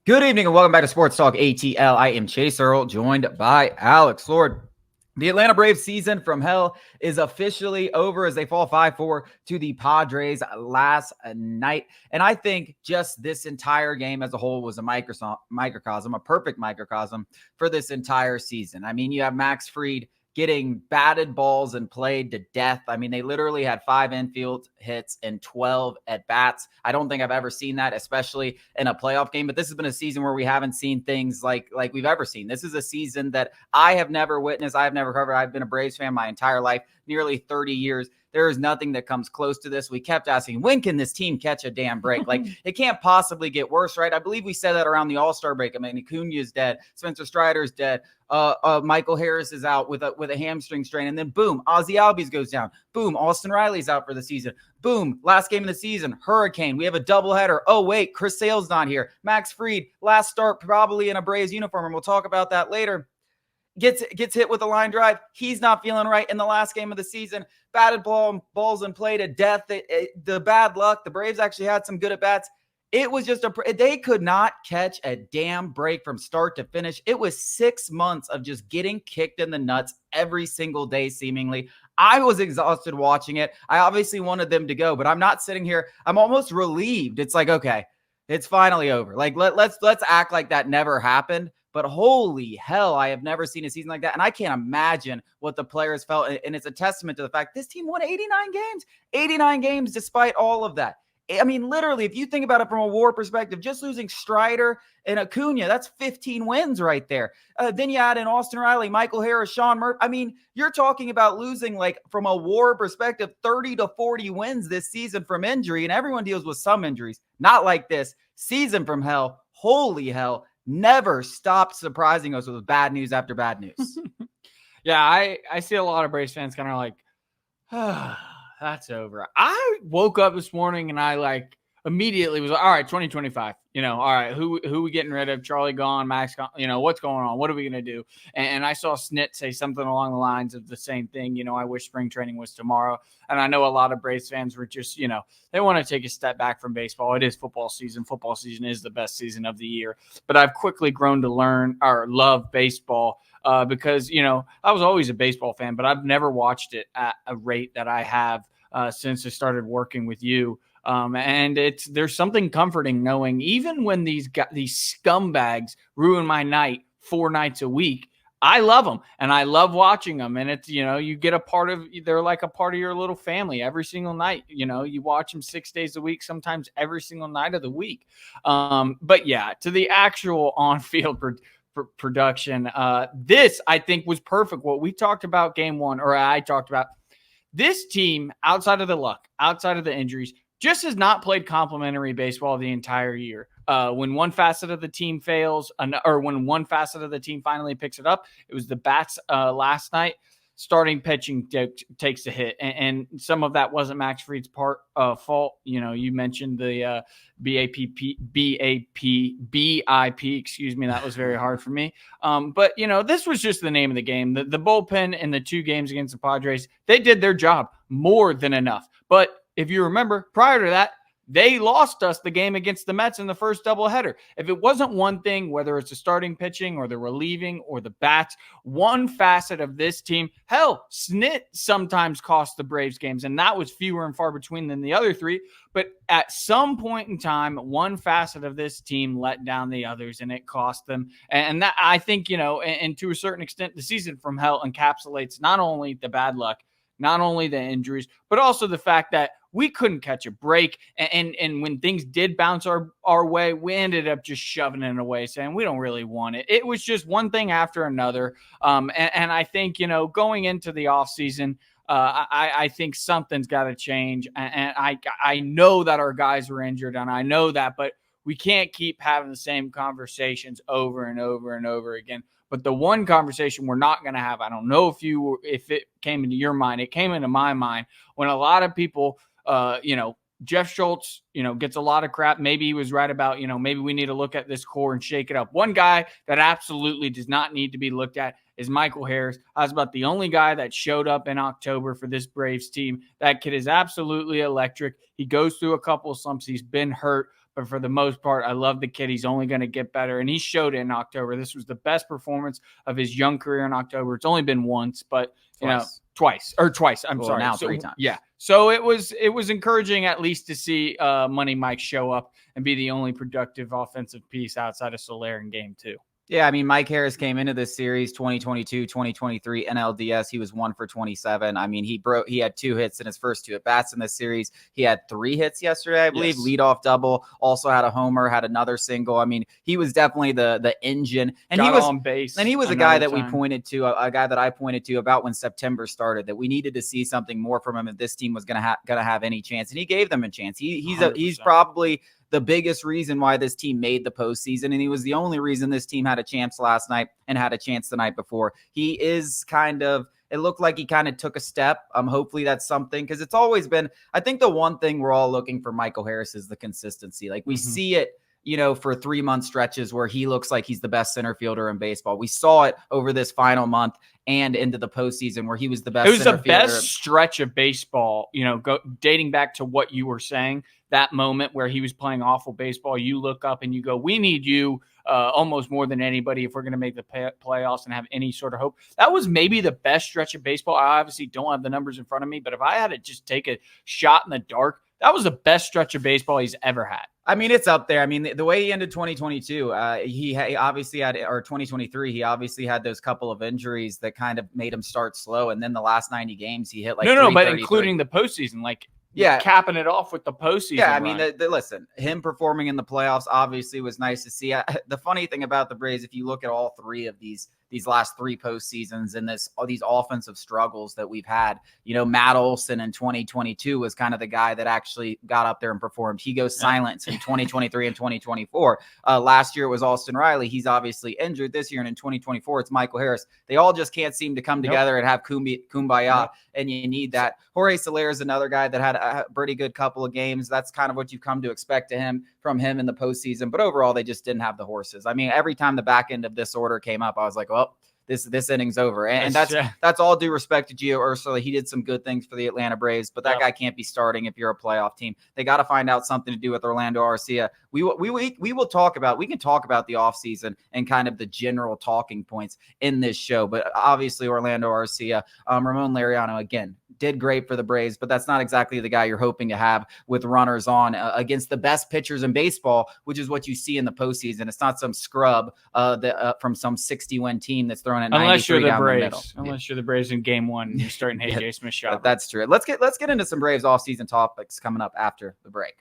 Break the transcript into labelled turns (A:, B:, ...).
A: Good evening and welcome back to Sports Talk ATL. I am Chase Earl, joined by Alex Lord. The Atlanta Braves season from hell is officially over as they fall 5-4 to the Padres last night. And I think just this entire game as a whole was a microcosm, a perfect microcosm for this entire season. I mean, you have Max Fried getting batted balls and played to death. I mean, they literally had 5 infield hits and 12 at bats. I don't think I've ever seen that, especially in a playoff game. But this has been a season where we haven't seen things like we've ever seen. This is a season that I have never witnessed. I have never covered. I've been a Braves fan my entire life, nearly 30 years. There is nothing that comes close to this. We kept asking, when can this team catch a damn break? Like, it can't possibly get worse, right? I believe we said that around the All-Star break. I mean, Acuna is dead. Spencer Strider is dead. Michael Harris is out with a hamstring strain. And then, boom, Ozzie Albies goes down. Boom, Austin Riley's out for the season. Boom, last game of the season, hurricane. We have a doubleheader. Oh, wait, Chris Sale's not here. Max Fried, last start probably in a Braves uniform, and we'll talk about that later. Gets hit with a line drive. He's not feeling right in the last game of the season. Batted balls and played to death. The bad luck. The Braves actually had some good at-bats. It was just they could not catch a damn break from start to finish. It was 6 months of just getting kicked in the nuts every single day, seemingly. I was exhausted watching it. I obviously wanted them to go, but I'm not sitting here. I'm almost relieved. It's like, okay, it's finally over. Like, let's act like that never happened. But holy hell, I have never seen a season like that. And I can't imagine what the players felt. And it's a testament to the fact this team won 89 games despite all of that. I mean, literally, if you think about it from a WAR perspective, just losing Strider and Acuna, that's 15 wins right there. Then you add in Austin Riley, Michael Harris, Sean Murphy. I mean, you're talking about losing, like, from a WAR perspective, 30 to 40 wins this season from injury. And everyone deals with some injuries. Not like this. Season from hell. Holy hell. Never stopped surprising us with bad news after bad news.
B: Yeah, I see a lot of Braves fans kind of like, that's over. I woke up this morning and I immediately was like, all right, 2025, all right, who we getting rid of? Charlie gone, Max gone, what's going on? What are we going to do? And I saw Snit say something along the lines of the same thing. I wish spring training was tomorrow. And I know a lot of Braves fans were just, they want to take a step back from baseball. It is football season. Football season is the best season of the year. But I've quickly grown to love baseball. Because, I was always a baseball fan, but I've never watched it at a rate that I have since I started working with you. And there's something comforting knowing even when these scumbags ruin my night 4 nights a week, I love them and I love watching them. And it's, you get they're like a part of your little family every single night. You watch them 6 days a week, sometimes every single night of the week. But yeah, to the actual on-field production. This, I think, was perfect. What we talked about game one, or I talked about, this team, outside of the luck, outside of the injuries, just has not played complimentary baseball the entire year. When one facet of the team fails, or when one facet of the team finally picks it up, it was the bats last night. Starting pitching takes a hit, and some of that wasn't Max Fried's fault. You mentioned the BIP. Excuse me, that was very hard for me. But this was just the name of the game. The bullpen in the 2 games against the Padres, they did their job more than enough. But if you remember, prior to that, they lost us the game against the Mets in the first doubleheader. If it wasn't one thing, whether it's the starting pitching or the relieving or the bats, one facet of this team, hell, Snit sometimes cost the Braves games, and that was fewer and far between than the other 3. But at some point in time, one facet of this team let down the others, and it cost them. And that, I think, and to a certain extent, the season from hell encapsulates not only the bad luck, not only the injuries, but also the fact that we couldn't catch a break. And when things did bounce our way, we ended up just shoving it away, saying we don't really want it. It was just one thing after another. And I think, going into the offseason, I think something's got to change. And I know that our guys were injured, and I know that, but we can't keep having the same conversations over and over and over again. But the one conversation we're not going to have, I don't know if it came into your mind, it came into my mind when a lot of people, Jeff Schultz, gets a lot of crap. Maybe he was right about, maybe we need to look at this core and shake it up. One guy that absolutely does not need to be looked at is Michael Harris. I was about the only guy that showed up in October for this Braves team. That kid is absolutely electric. He goes through a couple of slumps. He's been hurt, but for the most part, I love the kid. He's only going to get better, and he showed it in October. This was the best performance of his young career in October. It's only been once, but twice. I'm sorry.
A: Now 3 times.
B: Yeah. So it was encouraging at least to see Money Mike show up and be the only productive offensive piece outside of Soler in game 2.
A: Yeah, I mean, Mike Harris came into this series 2022, 2023 NLDS. He was 1 for 27. I mean, he had 2 hits in his first 2 at-bats in this series. He had 3 hits yesterday, I believe. Yes. Leadoff double, also had a homer, had another single. I mean, he was definitely the engine. And he was
B: on base.
A: And he was a guy that we pointed to, a guy that I pointed to about when September started, that we needed to see something more from him if this team was going to have any chance. And he gave them a chance. He's probably the biggest reason why this team made the postseason, and he was the only reason this team had a chance last night and had a chance the night before. He is it looked like he kind of took a step. Hopefully that's something, because it's always been, I think the one thing we're all looking for Michael Harris is the consistency. Like we see it, for 3-month stretches where he looks like he's the best center fielder in baseball. We saw it over this final month and into the postseason where he was the best.
B: It was the best stretch of baseball, dating back to what you were saying, that moment where he was playing awful baseball. You look up and you go, we need you almost more than anybody if we're going to make the playoffs and have any sort of hope. That was maybe the best stretch of baseball. I obviously don't have the numbers in front of me, but if I had to just take a shot in the dark, that was the best stretch of baseball he's ever had.
A: I mean, it's up there. I mean, the way he ended 2022, he obviously had, or 2023, he obviously had those couple of injuries that kind of made him start slow. And then the last 90 games, he hit like
B: but including the postseason, capping it off with the postseason.
A: Yeah, I mean, listen, him performing in the playoffs obviously was nice to see. The funny thing about the Braves, if you look at all 3 of these last 3 postseasons and these offensive struggles that we've had, Matt Olson in 2022 was kind of the guy that actually got up there and performed. He goes silent in 2023 and 2024. Last year it was Austin Riley. He's obviously injured this year. And in 2024, it's Michael Harris. They all just can't seem to come together and have kumbaya. And you need that. Jorge Soler is another guy that had a pretty good couple of games. That's kind of what you've come to expect from him in the postseason. But overall, they just didn't have the horses. I mean, every time the back end of this order came up, I was like, well, this inning's over. And that's all due respect to Gio Urshela. He did some good things for the Atlanta Braves, but that guy can't be starting if you're a playoff team. They got to find out something to do with Orlando Arcia. We can talk about the offseason and kind of the general talking points in this show, but obviously Orlando Arcia, Ramon Laureano, again, did great for the Braves, but that's not exactly the guy you're hoping to have with runners on against the best pitchers in baseball, which is what you see in the postseason. It's not some scrub from some 60-win team that's throwing at 93 down the middle.
B: Unless you're the Braves in game 1 and you're starting J. Smith-Shawver.
A: That's true. Let's get into some Braves offseason topics coming up after the break.